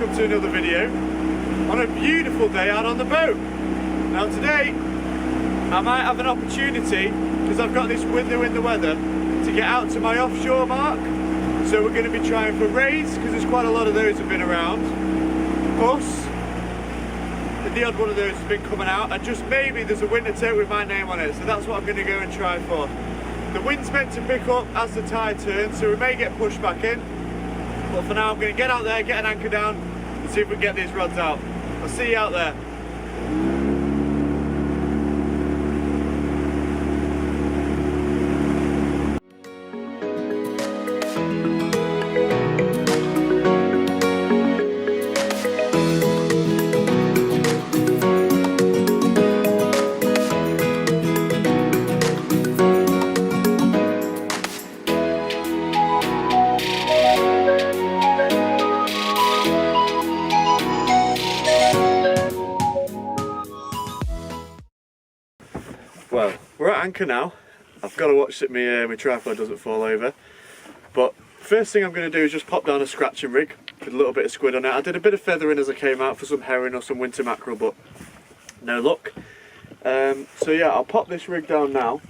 welcome to another video on a beautiful day out on the boat. Now today I might have an opportunity, because I've got this window in the weather, to get out to my offshore mark. So we're going to be trying for rays, because there's quite a lot of those have been around. Bus, and the odd one of those has been coming out, and just maybe there's a winter tote with my name on it, so that's what I'm going to go and try for. The wind's meant to pick up as the tide turns, so we may get pushed back in. But for now I'm going to get out there, get an anchor down and see if we can get these rods out. I'll see you out there. Well, we're at anchor now. I've got to watch that my tripod doesn't fall over. But first thing I'm going to do is just pop down a scratching rig with a little bit of squid on it. I did a bit of feathering as I came out for some herring or some winter mackerel, but no luck. So yeah, I'll pop this rig down now.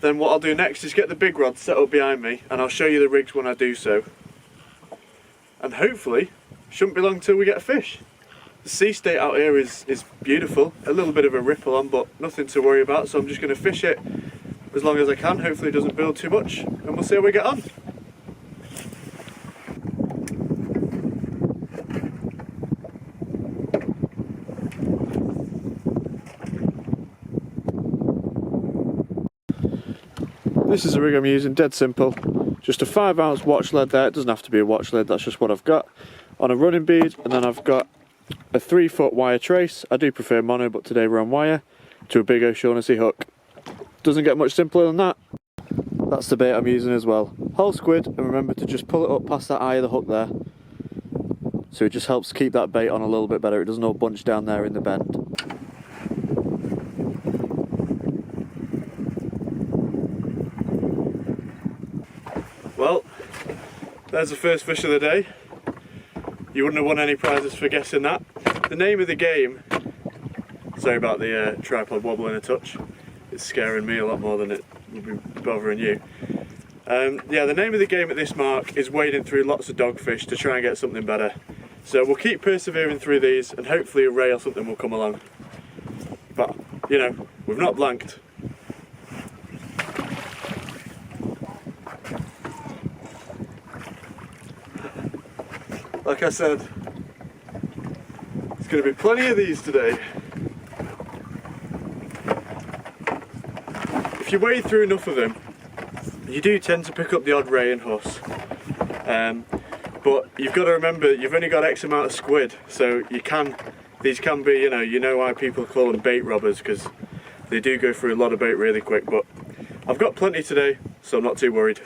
Then what I'll do next is get the big rod set up behind me, and I'll show you the rigs when I do so. And hopefully, shouldn't be long till we get a fish. The sea state out here is beautiful, a little bit of a ripple on, but nothing to worry about, so I'm just going to fish it as long as I can. Hopefully it doesn't build too much, and we'll see how we get on. This is the rig I'm using, dead simple. Just a 5-ounce watch lead there. It doesn't have to be a watch lead, that's just what I've got. On a running bead, and then I've got a 3-foot wire trace. I do prefer mono, but today we're on wire, to a big O'Shaughnessy hook. Doesn't get much simpler than that. That's the bait I'm using as well. Whole squid, and remember to just pull it up past that eye of the hook there. So it just helps keep that bait on a little bit better. It doesn't all bunch down there in the bend. Well, there's the first fish of the day. You wouldn't have won any prizes for guessing that. The name of the game, sorry about the tripod wobbling a touch, it's scaring me a lot more than it would be bothering you. Yeah, the name of the game at this mark is wading through lots of dogfish to try and get something better. So we'll keep persevering through these, and hopefully a ray or something will come along. But, you know, we've not blanked. Like I said, there's going to be plenty of these today. If you wade through enough of them, you do tend to pick up the odd ray and huss. But you've got to remember, you've only got X amount of squid, so these can be, you know why people call them bait robbers, because they do go through a lot of bait really quick. But I've got plenty today, so I'm not too worried.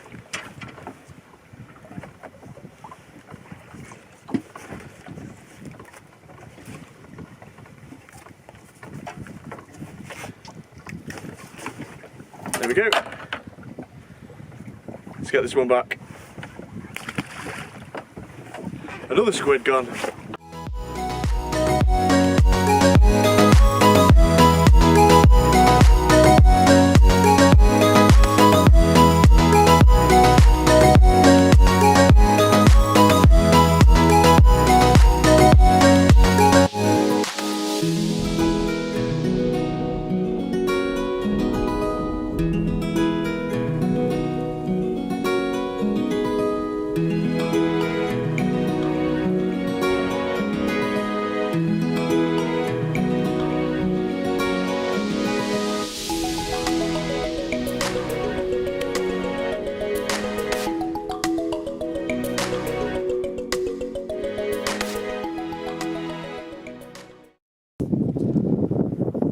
There we go. Let's get this one back. Another squid gone.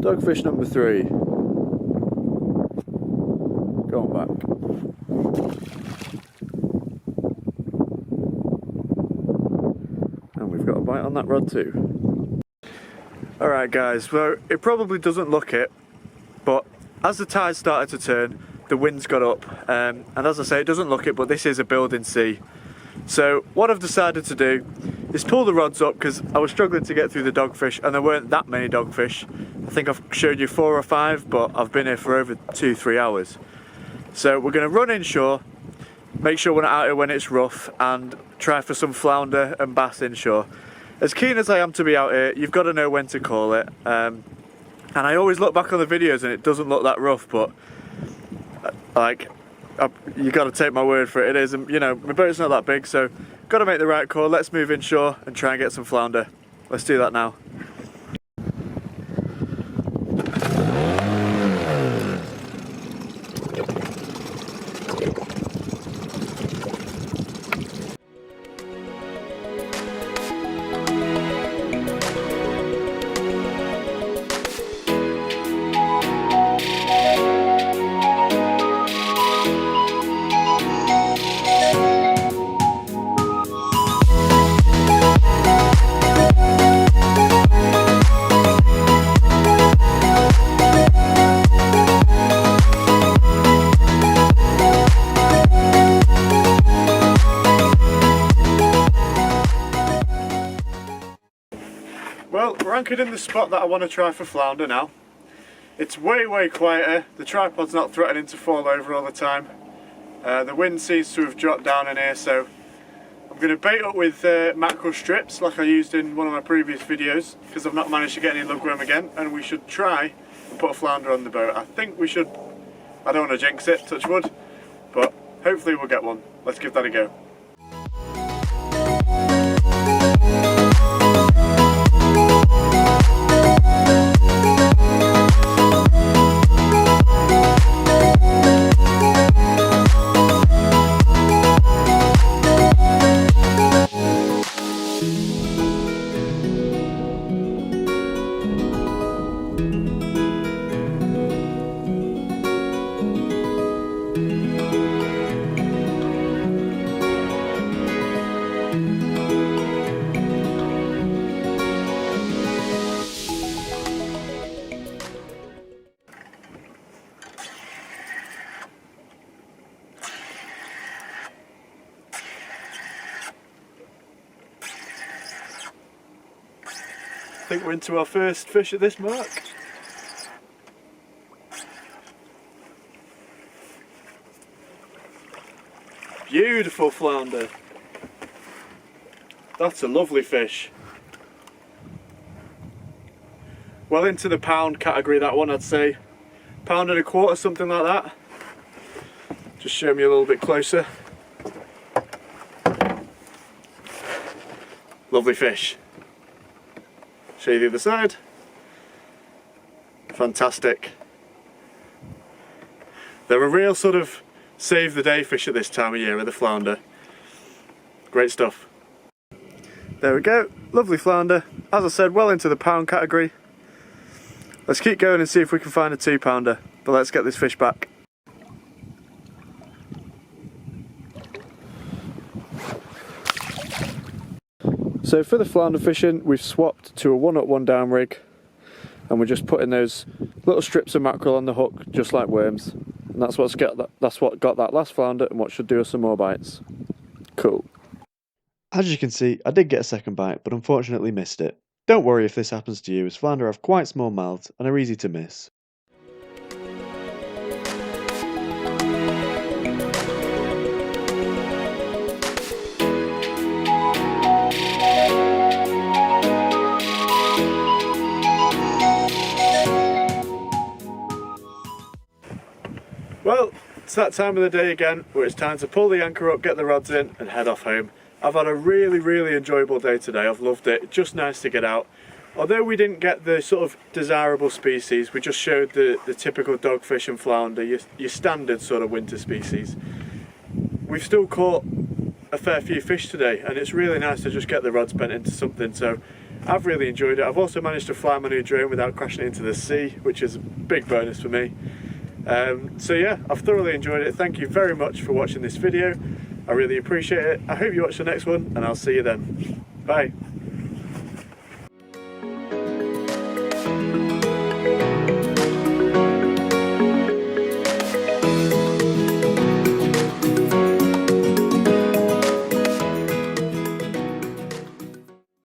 Dogfish number 3. Going back. And we've got a bite on that rod too. Alright guys, well it probably doesn't look it, but as the tide started to turn, the wind's got up, and as I say, it doesn't look it, but this is a building sea. So what I've decided to do is pull the rods up because I was struggling to get through the dogfish and there weren't that many dogfish. I think I've showed you 4 or 5, but I've been here for over 2-3 hours. So we're going to run inshore, make sure we're not out here when it's rough, and try for some flounder and bass inshore. As keen as I am to be out here, you've got to know when to call it. And I always look back on the videos and it doesn't look that rough, but like, you got to take my word for it. It is, you know, my boat's not that big, so got to make the right call. Let's move inshore and try and get some flounder. Let's do that now. Well, we're anchored in the spot that I want to try for flounder now. It's way quieter, the tripod's not threatening to fall over all the time. The wind seems to have dropped down in here, so I'm going to bait up with mackerel strips like I used in one of my previous videos, because I've not managed to get any lugworm again, and we should try and put a flounder on the boat. I think we should. I don't want to jinx it, touch wood, but hopefully we'll get one. Let's give that a go. I think we're into our first fish at this mark. Beautiful flounder. That's a lovely fish. Well into the pound category, that one, I'd say. £1.25, something like that. Just show me a little bit closer. Lovely fish. Show you the other side. Fantastic. They're a real sort of save the day fish at this time of year with the flounder. Great stuff. There we go, lovely flounder. As I said, well into the pound category. Let's keep going and see if we can find a 2-pounder, but let's get this fish back. So for the flounder fishing, we've swapped to a 1-up 1-down rig, and we're just putting those little strips of mackerel on the hook, just like worms. And that's what got that last flounder, and what should do us some more bites. Cool. As you can see, I did get a second bite, but unfortunately missed it. Don't worry if this happens to you, as flounder have quite small mouths and are easy to miss. Well, it's that time of the day again where it's time to pull the anchor up, get the rods in and head off home. I've had a really enjoyable day today. I've loved it. Just nice to get out. Although we didn't get the sort of desirable species, we just showed the typical dogfish and flounder, your standard sort of winter species. We've still caught a fair few fish today, and it's really nice to just get the rods bent into something. So I've really enjoyed it. I've also managed to fly my new drone without crashing into the sea, which is a big bonus for me. So yeah, I've thoroughly enjoyed it. Thank you very much for watching this video. I really appreciate it. I hope you watch the next one, and I'll see you then. Bye.